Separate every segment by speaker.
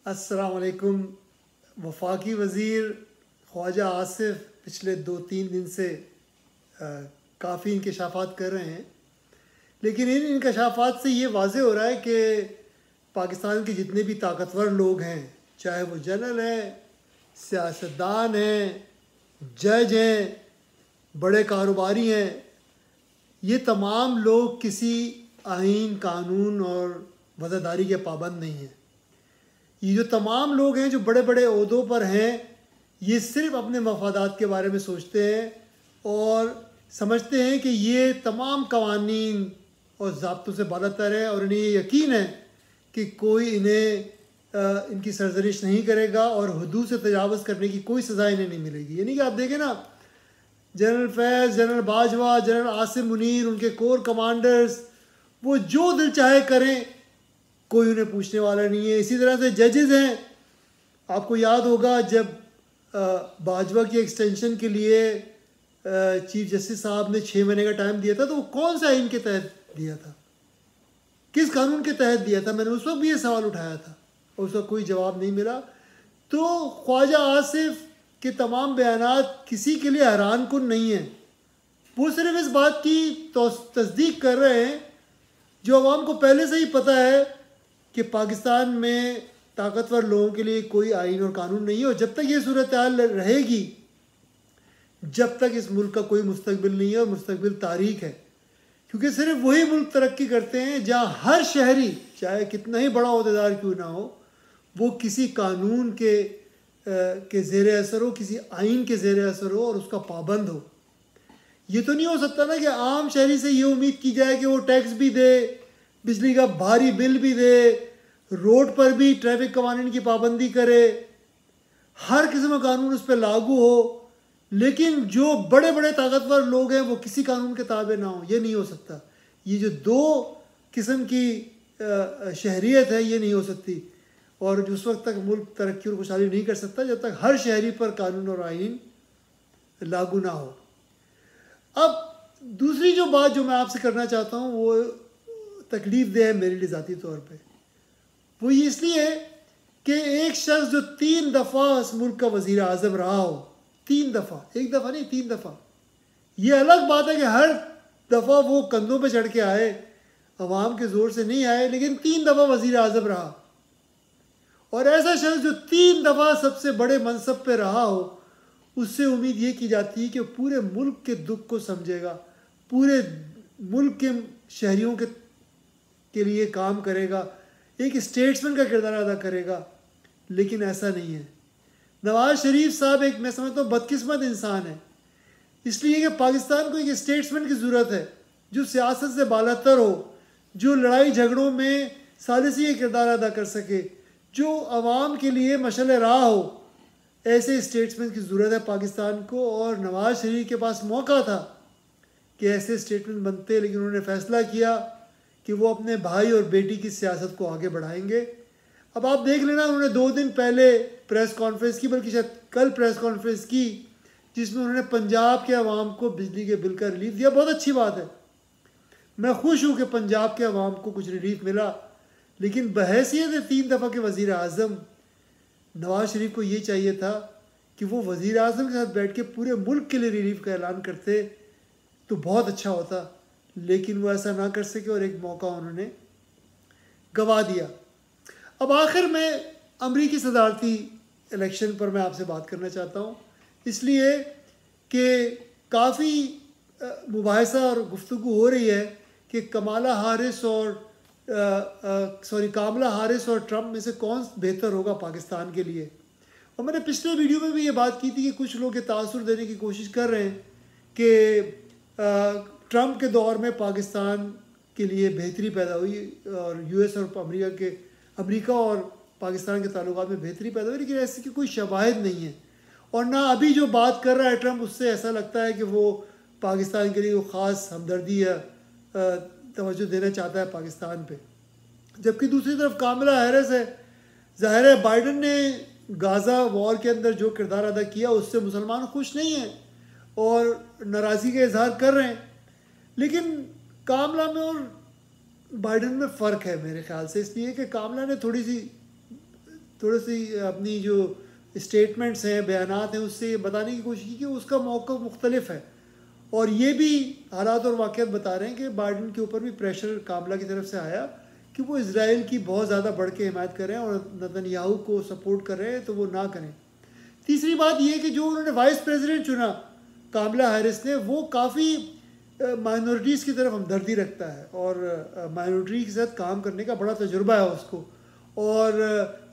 Speaker 1: अस्सलाम वालेकुम। वफाकी वज़ीर ख्वाजा आसिफ पिछले 2-3 दिन से काफ़ी इंकशाफात कर रहे हैं, लेकिन इन इंकशाफात से ये वाज़े हो रहा है कि पाकिस्तान के जितने भी ताकतवर लोग हैं, चाहे वो जनरल हैं, सियासतदान हैं, जज हैं, बड़े कारोबारी हैं, ये तमाम लोग किसी आइन, कानून और वज़ादारी के पाबंद नहीं हैं। ये जो तमाम लोग हैं जो बड़े बड़े ओहदों पर हैं, ये सिर्फ़ अपने मफादात के बारे में सोचते हैं और समझते हैं कि ये तमाम कवानीन और ज़ाब्तों से बालातर है और इन्हें ये यकीन है कि कोई इन्हें इनकी सरजरिश नहीं करेगा और हुदूद से तजावज़ करने की कोई सज़ा इन्हें नहीं मिलेगी। यानी कि आप देखें ना, जनरल फैज़, जनरल बाजवा, जनरल आसिम मुनीर, उनके कोर कमांडर्स, वो जो दिल चाहे करें, कोई उन्हें पूछने वाला नहीं है। इसी तरह से जजेज़ हैं, आपको याद होगा जब बाजवा की एक्सटेंशन के लिए चीफ जस्टिस साहब ने 6 महीने का टाइम दिया था, तो वो कौन सा आइन के तहत दिया था, किस कानून के तहत दिया था? मैंने उस वक्त भी ये सवाल उठाया था और उसका कोई जवाब नहीं मिला। तो ख्वाजा आसिफ के तमाम बयानात किसी के लिए हैरान कुन नहीं हैं। वो सिर्फ इस बात की तस्दीक कर रहे हैं जो अवाम को पहले से ही पता है कि पाकिस्तान में ताकतवर लोगों के लिए कोई आइन और कानून नहीं है, और जब तक ये सूरत हाल रहेगी, जब तक इस मुल्क का कोई मुस्तकबिल नहीं है और मुस्तकबिल तारीख है। क्योंकि सिर्फ वही मुल्क तरक्की करते हैं जहाँ हर शहरी, चाहे कितना ही बड़ा ओहदेदार क्यों ना हो, वो किसी कानून के ज़ेर असर हो, किसी आइन के ज़ेर असर हो और उसका पाबंद हो। ये तो नहीं हो सकता ना कि आम शहरी से ये उम्मीद की जाए कि वो टैक्स भी दे, बिजली का भारी बिल भी दे, रोड पर भी ट्रैफिक कवानीन की पाबंदी करे, हर किस्म का कानून उस पर लागू हो, लेकिन जो बड़े बड़े ताकतवर लोग हैं वो किसी कानून के ताबे ना हो। ये नहीं हो सकता। ये जो दो किस्म की शहरियत है, ये नहीं हो सकती। और उस वक्त तक मुल्क तरक्की और खुशहाली नहीं कर सकता जब तक हर शहरी पर कानून और आइन लागू ना हो। अब दूसरी जो बात जो मैं आपसे करना चाहता हूँ वो तकलीफ दे है मेरे लिए ज़ाती तौर पे। वो ये इसलिए कि एक शख्स जो 3 दफ़ा इस मुल्क का वज़ीर आज़म रहा हो, 3 दफ़ा, एक दफ़ा नहीं 3 दफ़ा, ये अलग बात है कि हर दफ़ा वो कंधों पे चढ़ के आए, अवाम के ज़ोर से नहीं आए, लेकिन 3 दफ़ा वज़ीर आज़म रहा। और ऐसा शख्स जो 3 दफ़ा सबसे बड़े मनसब पे रहा हो, उससे उम्मीद ये की जाती है कि पूरे मुल्क के दुख को समझेगा, पूरे मुल्क के शहरियों के लिए काम करेगा, एक स्टेट्समैन का किरदार अदा करेगा। लेकिन ऐसा नहीं है। नवाज़ शरीफ साहब एक, मैं समझता हूँ, बदकिस्मत इंसान है, इसलिए कि पाकिस्तान को एक स्टेट्समैन की ज़रूरत है जो सियासत से बालातर हो, जो लड़ाई झगड़ों में सालिसी का किरदार अदा कर सके, जो अवाम के लिए मशअल राह हो। ऐसे स्टेट्समैन की ज़रूरत है पाकिस्तान को, और नवाज़ शरीफ के पास मौका था कि ऐसे स्टेटमेंट बनते, लेकिन उन्होंने फ़ैसला किया कि वो अपने भाई और बेटी की सियासत को आगे बढ़ाएंगे। अब आप देख लेना, उन्होंने 2 दिन पहले प्रेस कॉन्फ्रेंस की, बल्कि शायद कल प्रेस कॉन्फ्रेंस की, जिसमें उन्होंने पंजाब के अवाम को बिजली के बिल का रिलीफ दिया। बहुत अच्छी बात है, मैं खुश हूँ कि पंजाब के अवाम को कुछ रिलीफ मिला। लेकिन बहैसियत 3 दफ़ा के वज़ीर आज़म, नवाज़ शरीफ को ये चाहिए था कि वो वज़ीर आज़म के साथ बैठ के पूरे मुल्क के लिए रिलीफ का ऐलान करते तो बहुत अच्छा होता, लेकिन वो ऐसा ना कर सके और एक मौका उन्होंने गंवा दिया। अब आखिर में अमरीकी सदारती इलेक्शन पर मैं आपसे बात करना चाहता हूँ, इसलिए कि काफ़ी मुबाहिसा और गुफ्तगू हो रही है कि कामला हारिस और ट्रंप में से कौन बेहतर होगा पाकिस्तान के लिए। और मैंने पिछले वीडियो में भी ये बात की थी कि कुछ लोग ये तासुर देने की कोशिश कर रहे हैं कि ट्रंप के दौर में पाकिस्तान के लिए बेहतरी पैदा हुई और यूएस और अमेरिका और पाकिस्तान के ताल्लुकात में बेहतरी पैदा हुई, लेकिन ऐसी की कोई शवाहिद नहीं है। और ना अभी जो बात कर रहा है ट्रंप, उससे ऐसा लगता है कि वो पाकिस्तान के लिए वो ख़ास हमदर्दी या तवज्जो देना चाहता है पाकिस्तान पे। जबकि दूसरी तरफ कामला हैरिस है। ज़ाहिर है बाइडन ने गाज़ा वॉर के अंदर जो किरदार अदा किया उससे मुसलमान खुश नहीं हैं और नाराज़गी का इजहार कर रहे हैं, लेकिन कामला में और बाइडन में फ़र्क है मेरे ख्याल से, इसलिए कि कामला ने थोड़ी सी थोड़ी सी अपनी जो स्टेटमेंट्स हैं, बयानात हैं, उससे बताने की कोशिश की कि उसका मौक़िफ़ मुख्तलिफ है। और ये भी हालात और वाक़यात बता रहे हैं कि बाइडन के ऊपर भी प्रेशर कामला की तरफ से आया कि वो इज़राइल की बहुत ज़्यादा बढ़ के हिमायत कर रहे हैं और नेतन्याहू को सपोर्ट कर रहे हैं, तो वो ना करें। तीसरी बात ये कि जो उन्होंने वाइस प्रेसिडेंट चुना कामला हैरिस ने, वो काफ़ी माइनॉरिटीज़ की तरफ हमदर्दी रखता है और माइनॉरिटी के साथ काम करने का बड़ा तजुर्बा है उसको। और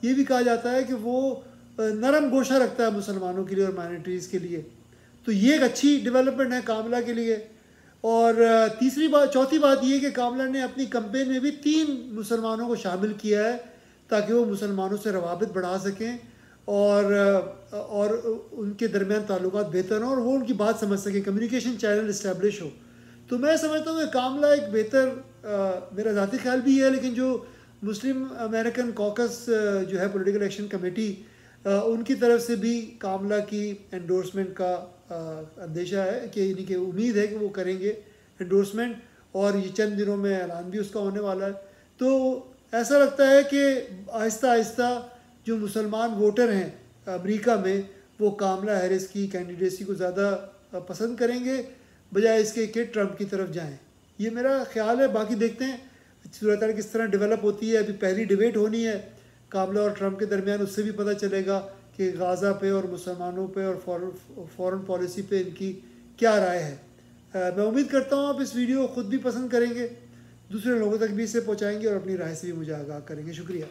Speaker 1: ये भी कहा जाता है कि वो नरम गोशा रखता है मुसलमानों के लिए और माइनॉरिटीज़ के लिए। तो ये एक अच्छी डेवलपमेंट है कामला के लिए। और चौथी बात ये कि कामला ने अपनी कैंपेन में भी 3 मुसलमानों को शामिल किया है ताकि वो मुसलमानों से रवाबित बढ़ा सकें और उनके दरमियान ताल्लुकात बेहतर हों और वो उनकी बात समझ सकें, कम्युनिकेशन चैनल इस्टेब्लिश हो। तो मैं समझता हूँ कि कामला एक बेहतर, मेरा ज़ाती ख्याल भी है, लेकिन जो मुस्लिम अमेरिकन कॉकस जो है पॉलिटिकल एक्शन कमेटी, उनकी तरफ से भी कामला की एंडोर्समेंट का अंदेशा है कि इनकी उम्मीद है कि वो करेंगे एंडोर्समेंट, और ये चंद दिनों में ऐलान भी उसका होने वाला है। तो ऐसा लगता है कि आहिस्ता आहिस्ता जो मुसलमान वोटर हैं अमेरिका में, वो कामला हैरिस की कैंडिडेसी को ज़्यादा पसंद करेंगे बजाय इसके कि ट्रंप की तरफ जाएं। ये मेरा ख्याल है। बाकी देखते हैं सूरत किस तरह डेवलप होती है। अभी पहली डिबेट होनी है कामला और ट्रंप के दरमियान, उससे भी पता चलेगा कि गाज़ा पे और मुसलमानों पे और फॉरेन पॉलिसी पे इनकी क्या राय है। मैं उम्मीद करता हूँ आप इस वीडियो को ख़ुद भी पसंद करेंगे, दूसरे लोगों तक भी इसे पहुँचाएँगे और अपनी राय से भी मुझे आगाह करेंगे। शुक्रिया।